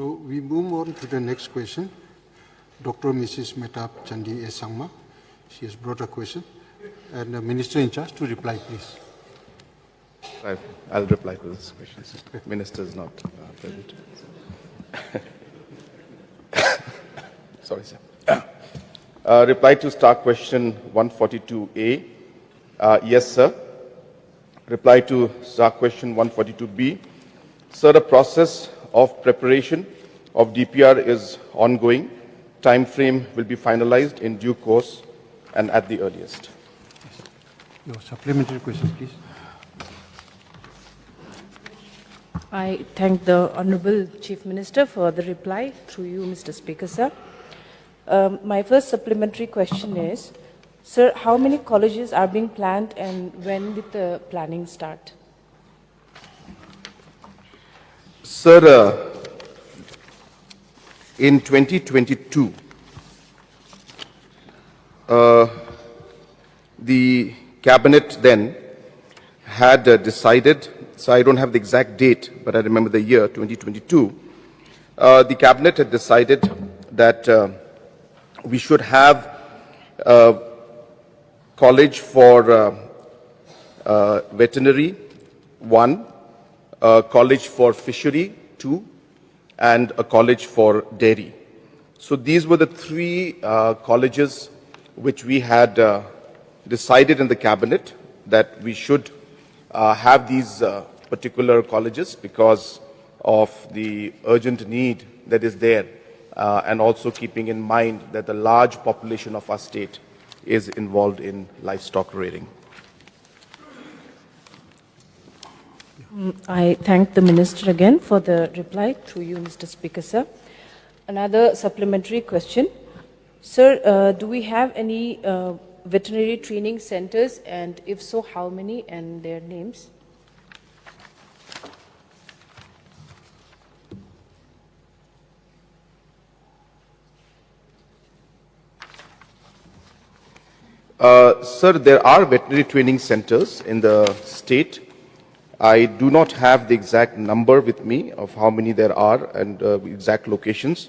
So we move on to the next question. Dr. Mrs. Metab Chandi S. Sangma. She has brought a question. And the Minister in charge to reply, please. I'll reply to this question. Minister is not present. Sorry, sir. Reply to star question 142A. Yes, sir. Reply to star question 142B. Sir, the process of preparation of DPR is ongoing. Time frame will be finalized in due course and at the earliest. Your supplementary questions, please. I thank the Honourable Chief Minister for the reply through you, Mr. Speaker, sir. My first supplementary question is, sir, how many colleges are being planned and when did the planning start? Sir, in 2022, the Cabinet then had decided, so I don't have the exact date, but I remember the year, 2022, the Cabinet had decided that we should have a college for veterinary, 1, a college for fishery, 2, and a college for dairy. So these were the 3 colleges which we had decided in the Cabinet that we should have these particular colleges because of the urgent need that is there, and also keeping in mind that the large population of our state is involved in livestock rearing. I thank the Minister again for the reply through you, Mr. Speaker, sir. Another supplementary question. Sir, do we have any veterinary training centers, and if so, how many and their names? Sir, there are veterinary training centers in the state. I do not have the exact number with me of how many there are and exact locations,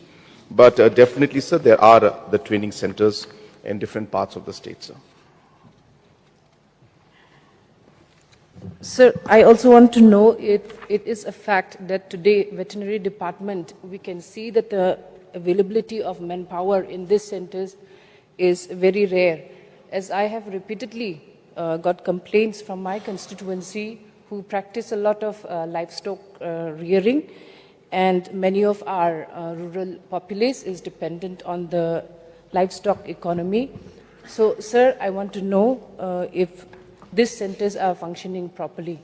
but definitely, sir, there are the training centers in different parts of the state, sir. Sir, I also want to know if it is a fact that today, veterinary department, we can see that the availability of manpower in these centers is very rare. As I have repeatedly got complaints from my constituency who practice a lot of livestock rearing, and many of our rural populace is dependent on the livestock economy. So, sir, I want to know if these centers are functioning properly.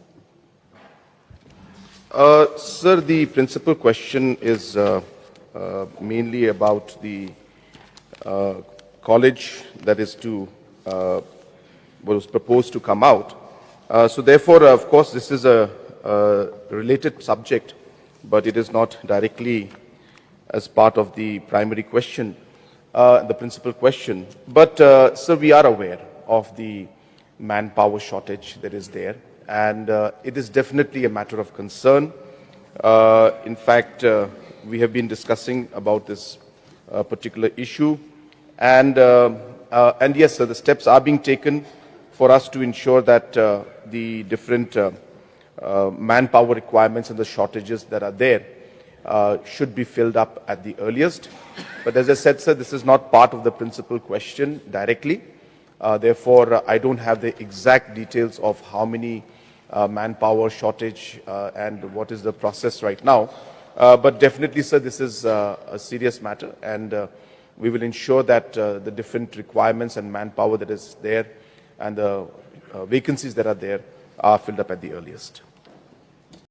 Sir, the principal question is mainly about the college that is to was proposed to come out. So therefore, of course, this is a related subject, but it is not directly as part of the primary question, the principal question. But, sir, we are aware of the manpower shortage that is there, and it is definitely a matter of concern. In fact, we have been discussing about this particular issue, and yes, sir, the steps are being taken for us to ensure that the different manpower requirements and the shortages that are there should be filled up at the earliest. But as I said, sir, this is not part of the principal question directly. Therefore, I don't have the exact details of how many manpower shortage and what is the process right now. But definitely, sir, this is a serious matter, and we will ensure that the different requirements and manpower that is there and the vacancies that are there are filled up at the earliest.